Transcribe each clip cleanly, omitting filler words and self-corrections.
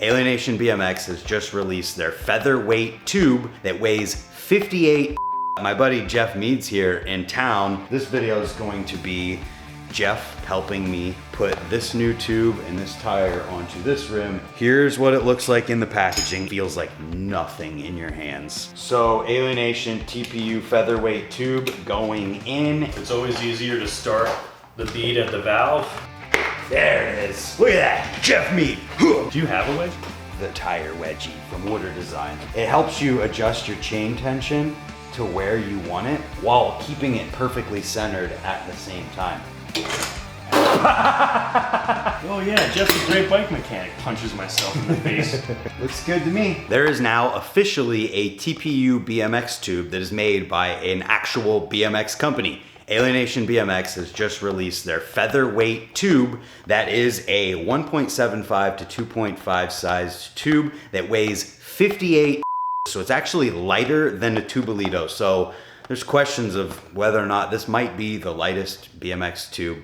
Alienation BMX has just released their featherweight tube that weighs 58. My buddy Geoff Meade's here in town. This video is going to be Geoff helping me put this new tube and this tire onto this rim. Here's what it looks like in the packaging. Feels like nothing in your hands. So Alienation TPU featherweight tube going in. It's always easier to start the bead at the valve. There it is. Look at that, Geoff Meade. Do you have a wedge? The tire wedgie from Water Design. It helps you adjust your chain tension to where you want it while keeping it perfectly centered at the same time. Oh yeah, Geoff's a great bike mechanic. Punches myself in the face. Looks good to me. There is now officially a TPU BMX tube that is made by an actual BMX company. Alienation BMX has just released their featherweight tube that is a 1.75 to 2.5 sized tube that weighs 58. So it's actually lighter than a Tubolito. So there's questions of whether or not this might be the lightest BMX tube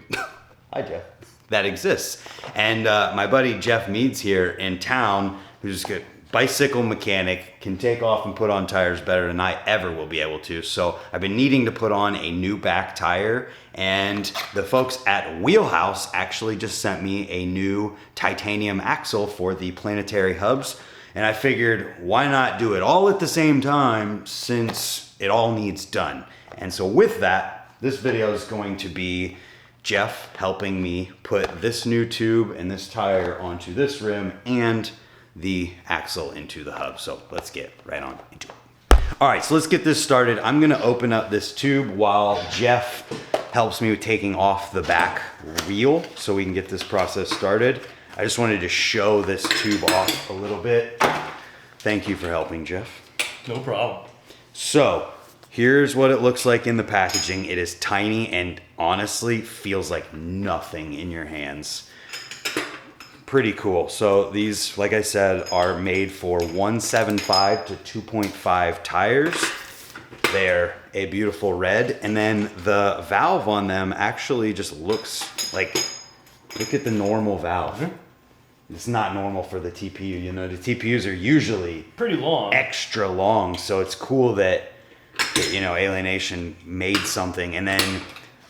hi Geoff, that exists. And my buddy Geoff Meade's here in town, who's a bicycle mechanic, can take off and put on tires better than I ever will be able to. So I've been needing to put on a new back tire, and the folks at Wheelhouse actually just sent me a new titanium axle for the planetary hubs. And I figured, why not do it all at the same time since it all needs done? And so with that, this video is going to be Geoff helping me put this new tube and this tire onto this rim and the axle into the hub. So let's get right on into it. All right, so let's get this started. I'm gonna open up this tube while Geoff helps me with taking off the back wheel so we can get this process started. I just wanted to show this tube off a little bit. Thank you for helping, Geoff. No problem. So here's what it looks like in the packaging. It is tiny and honestly feels like nothing in your hands. Pretty cool. So these, like I said, are made for 1.75 to 2.5 tires. They're a beautiful red. And then the valve on them actually just looks like, look at the normal valve. Mm-hmm. It's not normal for the TPU. You know, the TPUs are usually pretty long, extra long. So it's cool that, you know, Alienation made something. And then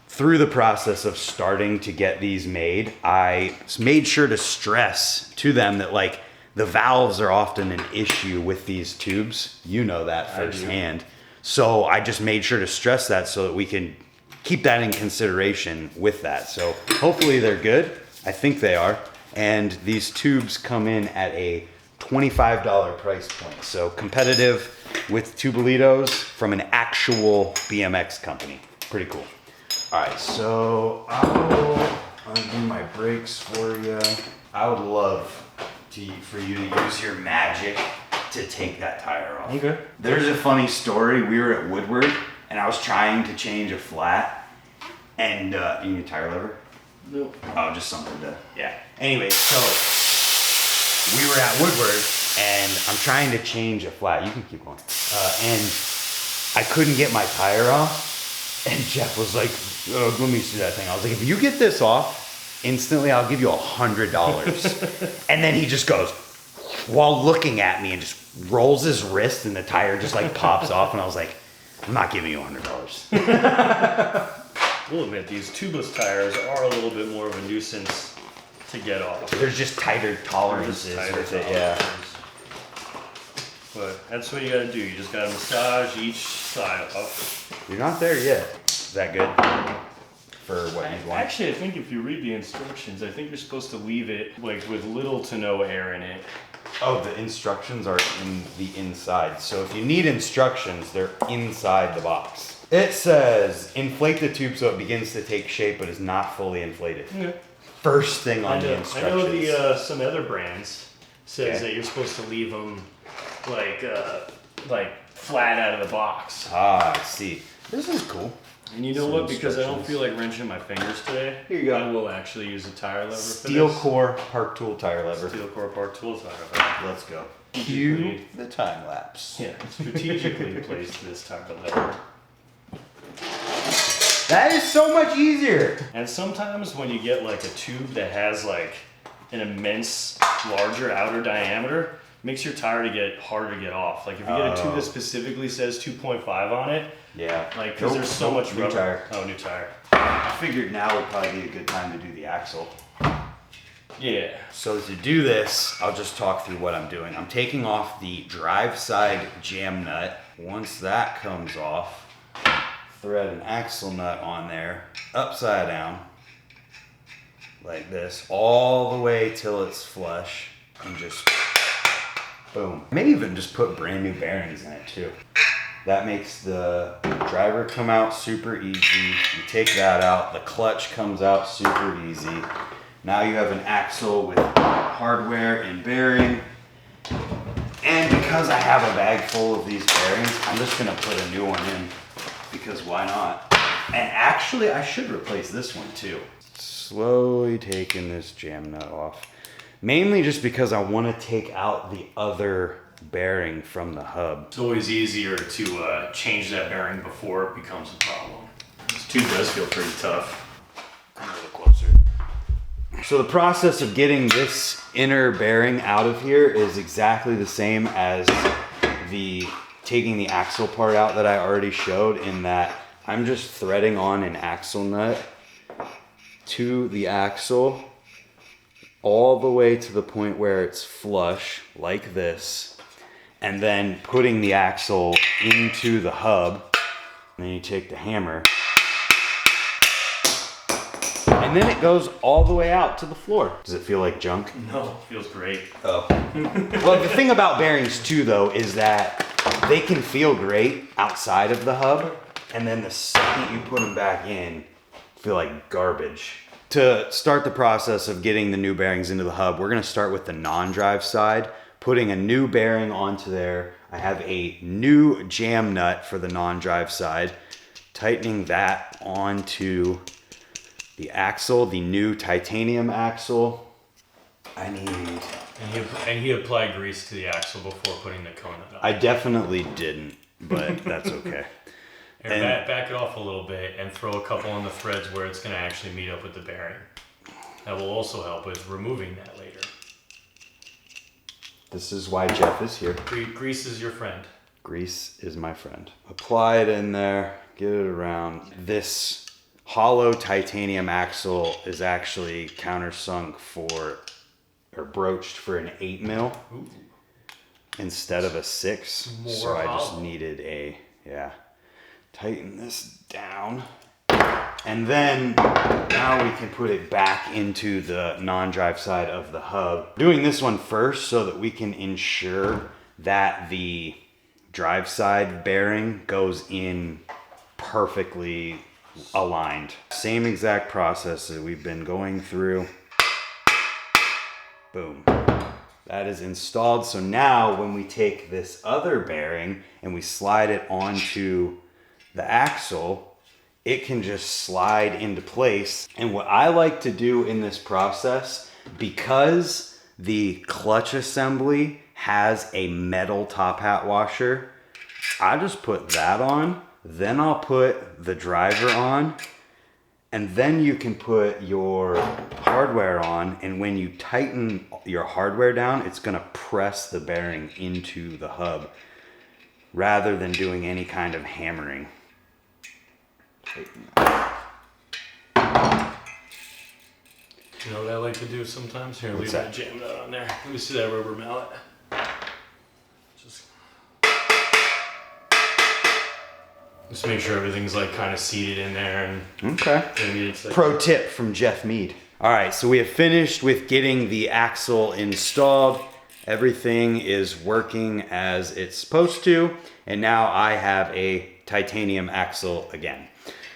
through the process of starting to get these made, I made sure to stress to them that like the valves are often an issue with these tubes. You know that firsthand. So I just made sure to stress that so that we can keep that in consideration with that. So hopefully they're good. I think they are. And these tubes come in at a $25 price point. So competitive with Tubolitos from an actual BMX company. Pretty cool. All right, so I'll undo my brakes for you. I would love for you to use your magic to take that tire off. Okay. There's a funny story. We were at Woodward and I was trying to change a flat and you need a tire lever? Nope. Oh, just something to, yeah. Anyway, so we were at Woodward and I'm trying to change a flat. You can keep going. And I couldn't get my tire off. And Geoff was like, oh, let me see that thing. I was like, if you get this off, instantly I'll give you $100. And then he just goes, while looking at me, and just rolls his wrist and the tire just like pops off. And I was like, I'm not giving you $100. We'll admit, these tubeless tires are a little bit more of a nuisance to get off. There's just tighter tolerances with it, yeah. But that's what you gotta do. You just gotta massage each side up. You're not there yet. Is that good for what you want? Actually, I think if you read the instructions, I think you're supposed to leave it like with little to no air in it. Oh, the instructions are in the inside. So if you need instructions, they're inside the box. It says, inflate the tube so it begins to take shape but is not fully inflated. Okay. First thing on the instructions. I know some other brands says that you're supposed to leave them like flat out of the box. Ah, I see. This is cool. And you know what? Because I don't feel like wrenching my fingers today, here you go. I will actually use a tire lever Steel for this. core Park Tool tire lever. Steel core Park Tool tire lever. Let's go. Cue the time lapse. Yeah, strategically placed this tire lever. That is so much easier. And sometimes when you get like a tube that has like an immense, larger outer diameter, makes your tire to get harder to get off. Like if you get a tube that specifically says 2.5 on it, yeah, like because there's so much rubber. New tire. Oh, new tire. I figured now would probably be a good time to do the axle. Yeah. So to do this, I'll just talk through what I'm doing. I'm taking off the drive side jam nut. Once that comes off, thread an axle nut on there, upside down, like this, all the way till it's flush, and just boom. I may even just put brand new bearings in it too. That makes the driver come out super easy. You take that out, the clutch comes out super easy. Now you have an axle with hardware and bearing. And because I have a bag full of these bearings, I'm just gonna put a new one in, because why not? And actually, I should replace this one too. Slowly taking this jam nut off. Mainly just because I wanna take out the other bearing from the hub. It's always easier to change that bearing before it becomes a problem. This tube does feel pretty tough. Come a little closer. So the process of getting this inner bearing out of here is exactly the same as taking the axle part out that I already showed, in that I'm just threading on an axle nut to the axle all the way to the point where it's flush, like this, and then putting the axle into the hub. And then you take the hammer, and then it goes all the way out to the floor. Does it feel like junk? No, it feels great. Oh. Well, the thing about bearings too, though, is that they can feel great outside of the hub, and then the second you put them back in, feel like garbage. To start the process of getting the new bearings into the hub, we're gonna start with the non-drive side, putting a new bearing onto there. I have a new jam nut for the non-drive side, tightening that onto the axle, the new titanium axle. And he applied grease to the axle before putting the cone on. I definitely didn't, but that's okay. And back it off a little bit and throw a couple on the threads where it's going to actually meet up with the bearing. That will also help with removing that later. This is why Geoff is here. Grease is your friend. Grease is my friend. Apply it in there, get it around. This hollow titanium axle is actually countersunk or broached for an 8 mil. Ooh. Instead of a 6. More so I just hollow. needed tighten this down. And then now we can put it back into the non-drive side of the hub. Doing this one first so that we can ensure that the drive side bearing goes in perfectly aligned. Same exact process that we've been going through. Boom. That is installed. So now when we take this other bearing and we slide it onto the axle, it can just slide into place. And what I like to do in this process, because the clutch assembly has a metal top hat washer, I just put that on, then I'll put the driver on, and then you can put your hardware on, and when you tighten your hardware down, it's gonna press the bearing into the hub rather than doing any kind of hammering. You know what I like to do sometimes? Here, leave that jam nut on there. Let me see that rubber mallet. Just make sure everything's like kind of seated in there. And okay. It's like, pro tip from Geoff Meade. All right, so we have finished with getting the axle installed. Everything is working as it's supposed to. And now I have a titanium axle again.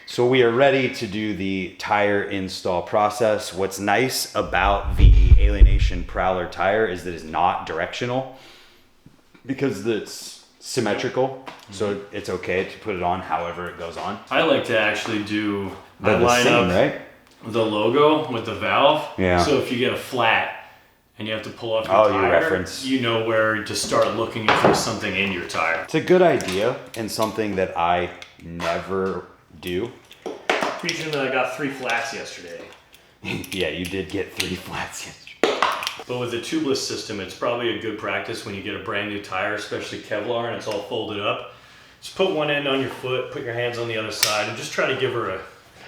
So we are ready to do the tire install process. What's nice about the Alienation Prowler tire is that it's not directional because it's symmetrical. So it's okay to put it on however it goes on. I like to actually do They're the same, right? The logo with the valve. Yeah. So if you get a flat and you have to pull off your tire, your reference. You know where to start looking if there's something in your tire. It's a good idea and something that I never do. Preaching that I got 3 flats yesterday. Yeah, you did get 3 flats yesterday. But with the tubeless system, it's probably a good practice when you get a brand new tire, especially Kevlar, and it's all folded up. Just put one end on your foot, put your hands on the other side, and just try to give her a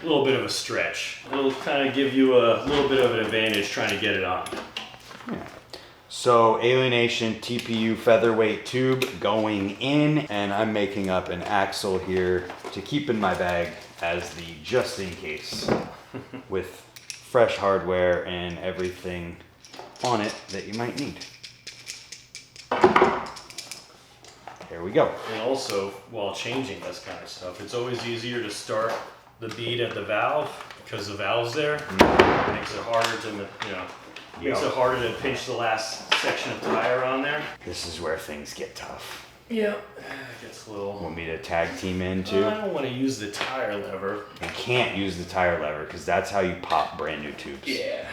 little bit of a stretch. It'll kind of give you a little bit of an advantage trying to get it on. Yeah. So Alienation TPU featherweight tube going in, and I'm making up an axle here to keep in my bag as the just in case with fresh hardware and everything on it that you might need. There we go. And also, while changing this kind of stuff, it's always easier to start the bead at the valve because the valve's there. It makes it harder to, makes it harder to pinch the last section of tire on there. This is where things get tough. Yep, it gets a little... Want me to tag team in too? I don't want to use the tire lever. You can't use the tire lever because that's how you pop brand new tubes. Yeah.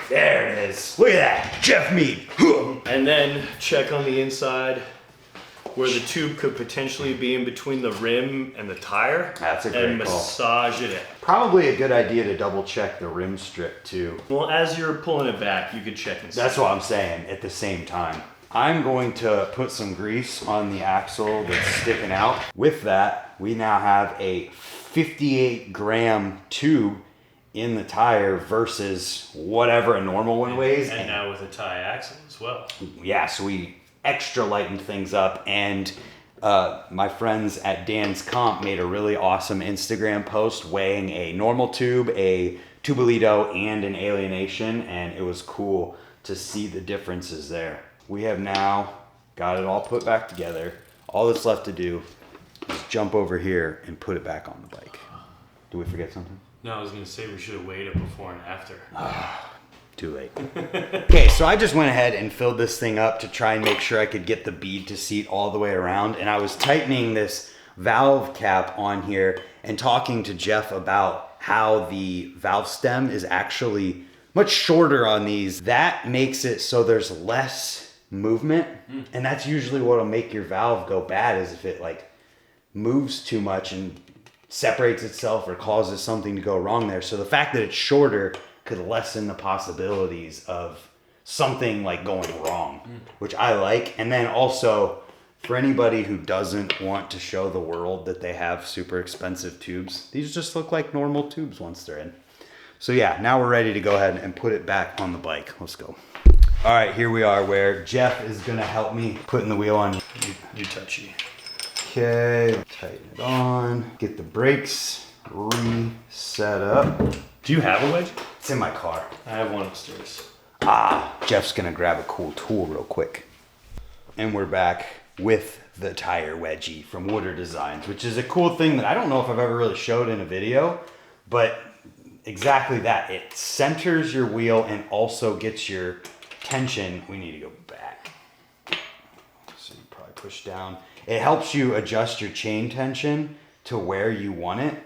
There it is. Look at that. Geoff Meade. And then check on the inside where the tube could potentially be in between the rim and the tire. That's a great and call. Massage it in. Probably a good idea to double check the rim strip too. Well, as you're pulling it back, you could check and see. That's what I'm saying at the same time. I'm going to put some grease on the axle that's sticking out. With that, we now have a 58 gram tube in the tire versus whatever a normal one weighs. And now with a tie axle as well. Yeah, so we extra lightened things up, and my friends at Dan's Comp made a really awesome Instagram post weighing a normal tube, a Tubolito, and an Alienation, and it was cool to see the differences there. We have now got it all put back together. All that's left to do is jump over here and put it back on the bike. Did we forget something? No, I was going to say we should have weighed it before and after. Too late. Okay, so I just went ahead and filled this thing up to try and make sure I could get the bead to seat all the way around. And I was tightening this valve cap on here and talking to Geoff about how the valve stem is actually much shorter on these. That makes it so there's less movement. And that's usually what'll make your valve go bad, is if it like moves too much and separates itself or causes something to go wrong there. So the fact that it's shorter could lessen the possibilities of something like going wrong, which I like. And then also, for anybody who doesn't want to show the world that they have super expensive tubes, these just look like normal tubes once they're in. So yeah, now we're ready to go ahead and put it back on the bike. Let's go. All right, here we are where Geoff is gonna help me putting the wheel on. You touchy. Okay, tighten it on, get the brakes reset up. Do you have a wedge? It's in my car. I have one upstairs. Geoff's gonna grab a cool tool real quick. And we're back with the tire wedgie from Woodard Designs, which is a cool thing that I don't know if I've ever really showed in a video, but exactly that. It centers your wheel and also gets your tension. We need to go back. So you probably push down. It helps you adjust your chain tension to where you want it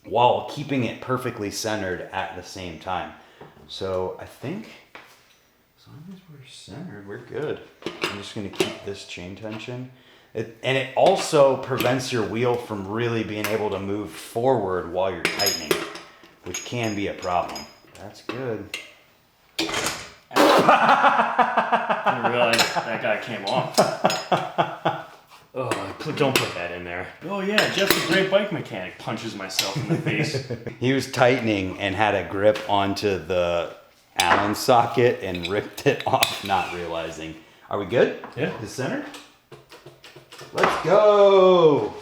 while keeping it perfectly centered at the same time. So I think as long as we're centered, we're good. I'm just gonna keep this chain tension. And it also prevents your wheel from really being able to move forward while you're tightening, which can be a problem. That's good. I didn't realize that guy came off. Oh, don't put that in there. Oh yeah, Geoff's a great bike mechanic. Punches myself in the face. He was tightening and had a grip onto the Allen socket and ripped it off, not realizing. Are we good? Yeah. The center? Let's go.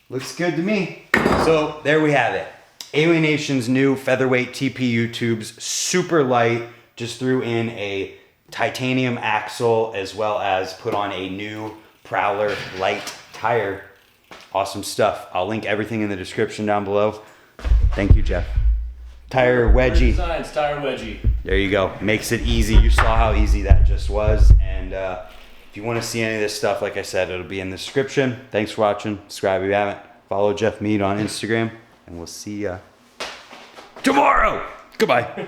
Looks good to me. So there we have it. Alienation's new featherweight TPU tubes, super light. Just threw in a titanium axle as well as put on a new Prowler light tire. Awesome stuff. I'll link everything in the description down below. Thank you, Geoff. Tire wedgie. Designs, tire wedgie. There you go. Makes it easy. You saw how easy that just was. And if you want to see any of this stuff, like I said, it'll be in the description. Thanks for watching. Subscribe if you haven't. Follow Geoff Meade on Instagram. And we'll see ya tomorrow. Goodbye.